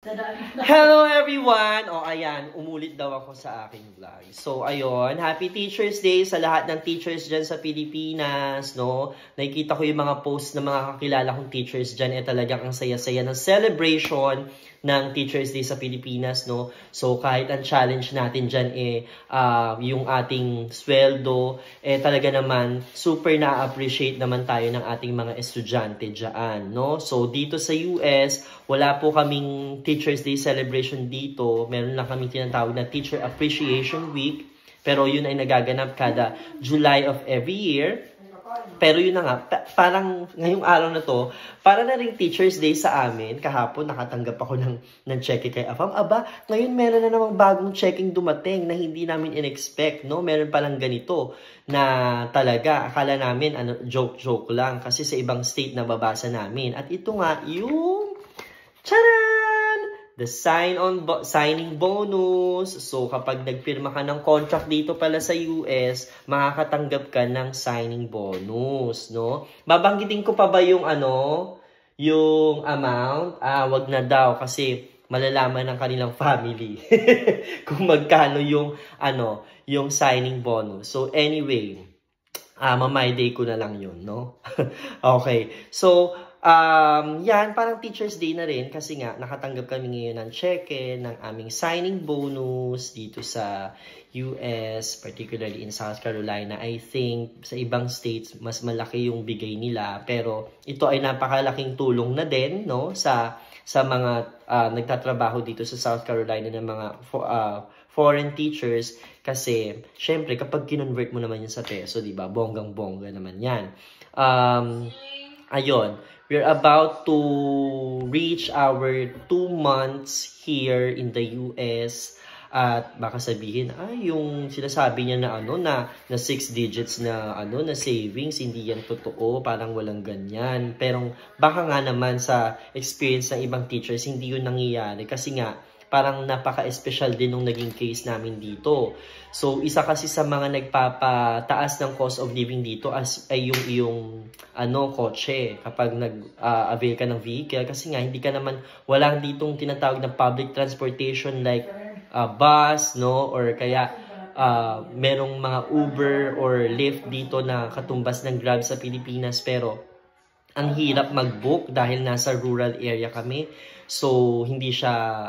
Hello everyone! O ayan, umulit daw ako sa aking vlog. So ayun, Happy Teacher's Day sa lahat ng teachers dyan sa Pilipinas, no? Nakikita ko yung mga posts ng mga kakilala kong teachers dyan, talagang ang saya-saya ng celebration ng Teacher's Day sa Pilipinas, no? So kahit ang challenge natin dyan yung ating sweldo, talaga naman super na-appreciate naman tayo ng ating mga estudyante dyan, no? So dito sa US, wala po kaming Teacher's Day celebration dito. Meron lang kami tinatawag na Teacher Appreciation Week. Pero yun ay nagaganap kada July of every year. Pero yun na nga, parang ngayong araw na to, para na rin Teacher's Day sa amin. Kahapon nakatanggap ako ng cheque kay Afam. Aba, ngayon meron na namang bagong checking dumating na hindi namin in-expect, no? Meron palang ganito na talaga, akala namin joke-joke lang kasi sa ibang state na babasa namin. At ito nga, yung charan! The signing bonus. So, kapag nagpirma ka ng contract dito pala sa US, makakatanggap ka ng signing bonus, no? Babanggitin ko pa ba yung yung amount? Wag na daw kasi malalaman ng kanilang family kung magkano yung yung signing bonus. So, anyway, mamay day ko na lang yun, no? Okay. So, yan, parang Teacher's Day na rin kasi nga nakatanggap kami ngayon ng cheque ng aming signing bonus dito sa US, particularly in South Carolina. I think sa ibang states mas malaki yung bigay nila, pero ito ay napakalaking tulong na din, no, sa mga nagtatrabaho dito sa South Carolina ng mga foreign teachers kasi syempre kapag kinonvert mo naman yun sa peso, di ba? Bonggang-bongga naman yan. Ayun. We're about to reach our 2 months here in the US. At baka sabihin, yung sinasabi niya na na 6 digits na na savings, hindi yan totoo, parang walang ganyan. Pero baka nga naman sa experience ng ibang teachers, hindi yun nangyayari kasi nga parang napaka-espesyal din nung naging case namin dito. So, isa kasi sa mga nagpapataas ng cost of living dito ay yung kotse. Kapag nag-avail ka ng vehicle, kasi nga hindi ka naman, walang ditong tinatawag na public transportation like bus, no? Or kaya merong mga Uber or Lyft dito na katumbas ng Grab sa Pilipinas, pero ang hirap mag-book dahil nasa rural area kami. So, hindi siya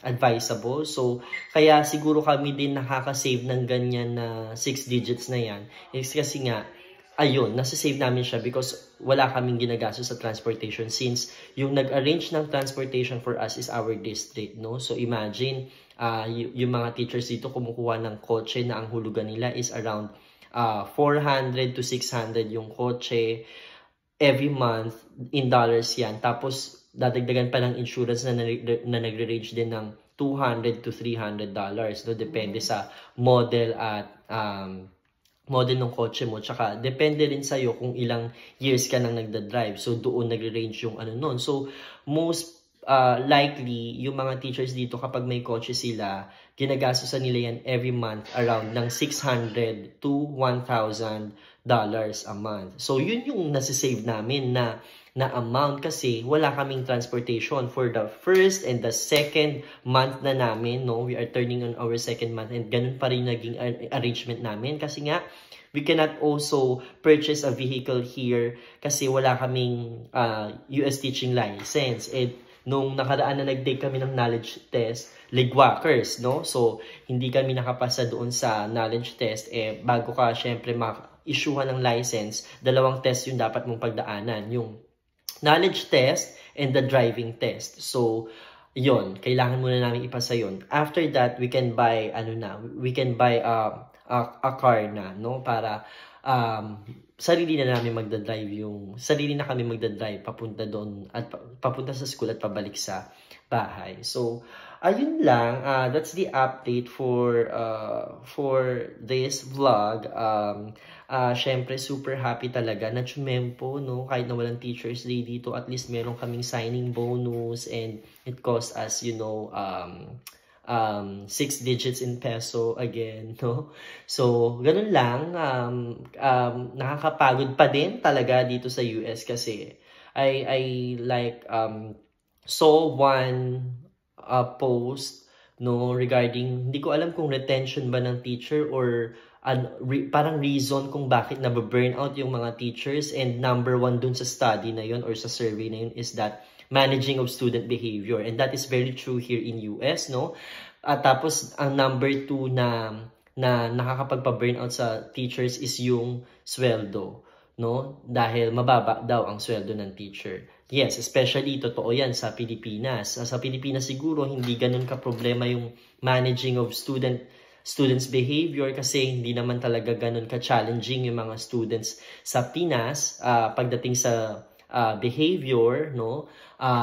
advisable. So, kaya siguro kami din nakaka-save ng ganyan na 6 digits na yan. It's kasi nga, ayun, nasa-save namin siya because wala kaming ginagastos sa transportation since yung nag-arrange ng transportation for us is our district, no? So, imagine, yung mga teachers dito kumukuha ng kotse na ang hulugan nila is around 400 to 600 yung kotse every month in dollars yan. Tapos, dadagdagan pa ng insurance na nagre-range din ng $200 to $300, no? Depende sa model at model ng kotse mo. Tsaka, depende rin sa'yo kung ilang years ka nang nagda-drive. So, doon nagre-range yung nun. So, most likely, yung mga teachers dito, kapag may kotse sila, ginagastosan nila yan every month around ng $600 to $1,000 a month. So, yun yung nasisave namin na amount kasi wala kaming transportation for the first and the second month na namin, no? We are turning on our second month and ganun pa rin naging arrangement namin kasi nga we cannot also purchase a vehicle here kasi wala kaming US teaching license. And nung nakaraan na nag-take kami ng knowledge test, ligwakers, no? So, hindi kami nakapasa doon sa knowledge test. Bago ka, syempre, ma-issuehan ng license, 2 test yung dapat mong pagdaanan. Yung knowledge test and the driving test. So, yon, kailangan muna namin ipasa yon. After that, we can buy a car na, no? Para sarili na kami magdadrive papunta doon at papunta sa school at pabalik sa bahay. So, ayun lang, that's the update for this vlog. Syempre super happy talaga na Chumempo, no? Kahit na walang Teacher's Day dito, at least meron kaming signing bonus and it cost us, 6 digits in peso again, no? So, ganun lang. Nakakapagod pa din talaga dito sa US kasi I like saw one post, no, regarding, hindi ko alam kung retention ba ng teacher or parang reason kung bakit nababurnout yung mga teachers, and number one dun sa study na yun or sa survey na yun is that managing of student behavior, and that is very true here in US, no. At tapos ang number two na nakakapagpa-burnout sa teachers is yung sweldo, no, dahil mababa daw ang sweldo ng teacher. Yes, especially totoo yan sa Pilipinas. Sa Pilipinas siguro hindi ganun ka-problema yung managing of students behavior, kasi hindi naman talaga ganun ka-challenging yung mga students sa Pinas pagdating sa behavior, no.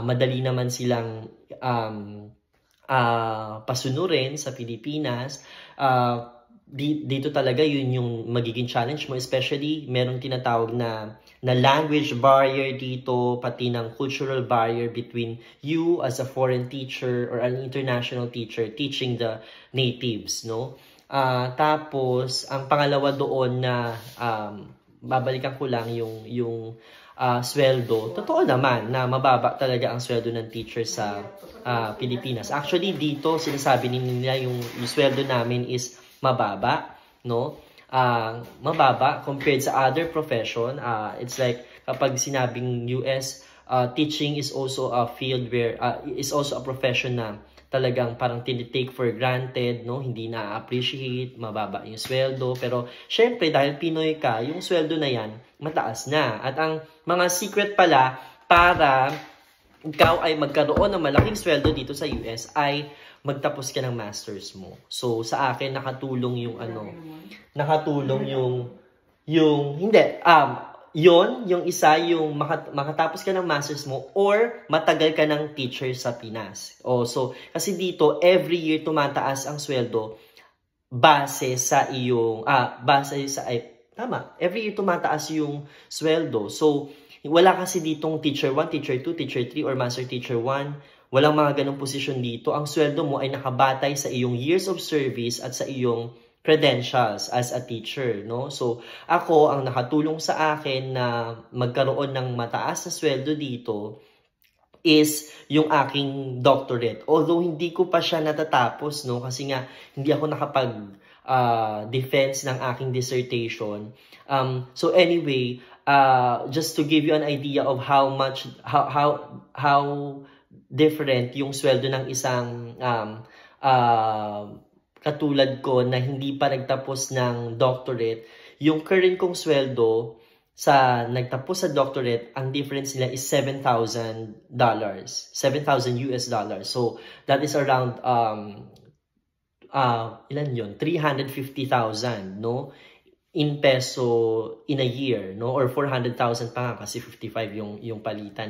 Madali naman silang pasunurin sa Pilipinas. Dito talaga yun yung magiging challenge mo, especially meron tinatawag na language barrier dito, pati ng cultural barrier between you as a foreign teacher or an international teacher teaching the natives, no. Tapos ang pangalawa doon na babalikan ko lang yung sweldo. Totoo naman na mababa talaga ang sweldo ng teacher sa Pilipinas. Actually dito sinasabi nila yung sweldo namin is mababa, no? Mababa compared sa other profession. It's like kapag sinabing US, teaching is also a field where is also a profession na talagang parang tinitake for granted, no? Hindi na-appreciate, mababa yung sweldo. Pero syempre dahil Pinoy ka, yung sweldo na yan mataas na. At ang mga secret pala para ikaw ay magkaroon ng malaking sweldo dito sa US ay magtapos ka ng masters mo. So sa akin nakatulong yung hindi yung isa yung makatapos ka ng masters mo or matagal ka ng teacher sa Pinas. So kasi dito every year tumataas ang sweldo base sa iyong every year tumataas yung sweldo. So wala kasi ditong teacher 1, teacher 2, teacher 3 or master teacher 1. Walang mga ganong posisyon dito. Ang sweldo mo ay nakabatay sa iyong years of service at sa iyong credentials as a teacher, no? So, ako, ang nakatulong sa akin na magkaroon ng mataas na sweldo dito is yung aking doctorate. Although, hindi ko pa siya natatapos, no? Kasi nga, hindi ako nakapag-defense ng aking dissertation. So, anyway, just to give you an idea of how different yung sweldo ng isang katulad ko na hindi pa nagtapos ng doctorate. Yung current kong sweldo sa nagtapos sa doctorate, ang difference nila is $7,000. $7,000. So that is around ilan yun? 350,000, no? In peso in a year, no? Or 400,000 pa nga kasi 55 yung palitan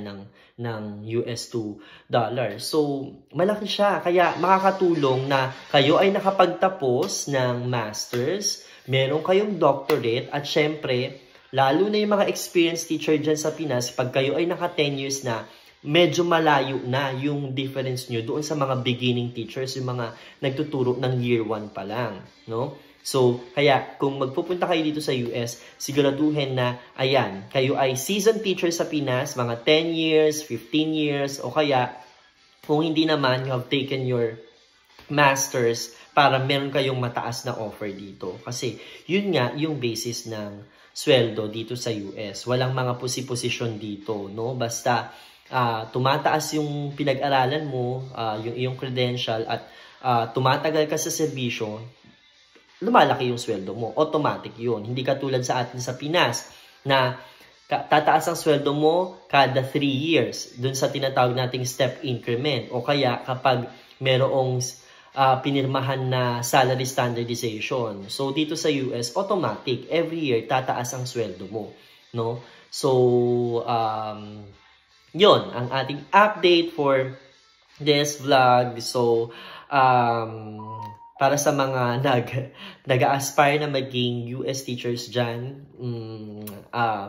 ng US to dollar. So malaki siya, kaya makakatulong na kayo ay nakapagtapos ng masters, meron kayong doctorate, at syempre lalo na yung mga experienced teacher dyan sa Pinas, pag kayo ay naka 10 years na, medyo malayo na yung difference nyo doon sa mga beginning teachers, yung mga nagtuturo ng year 1 pa lang, no? So, kaya kung magpupunta kayo dito sa US, siguraduhin na, ayan, kayo ay seasoned teacher sa Pinas, mga 10 years, 15 years, o kaya, kung hindi naman, you have taken your masters para meron kayong mataas na offer dito. Kasi, yun nga, yung basis ng sweldo dito sa US. Walang mga posisyon dito, no? Basta, tumataas yung pinag-aralan mo, yung iyong credential, at tumatagal ka sa serbisyo, lumalaki yung sweldo mo. Automatic yun. Hindi katulad sa atin sa Pinas na tataas ang sweldo mo kada 3 years. Dun sa tinatawag nating step increment. O kaya kapag merong pinirmahan na salary standardization. So dito sa US, automatic. Every year, tataas ang sweldo mo. No? So, yun. Ang ating update for this vlog. So, para sa mga nag-aspire na maging US teachers dyan,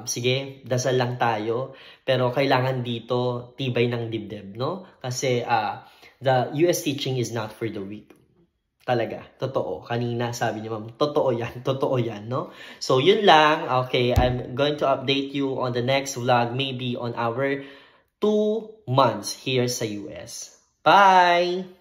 sige, dasal lang tayo. Pero kailangan dito tibay ng dibdib, no? Kasi the US teaching is not for the weak. Talaga, totoo. Kanina sabi niya, ma'am, totoo yan, no? So, yun lang. Okay, I'm going to update you on the next vlog, maybe on our 2 months here sa US. Bye!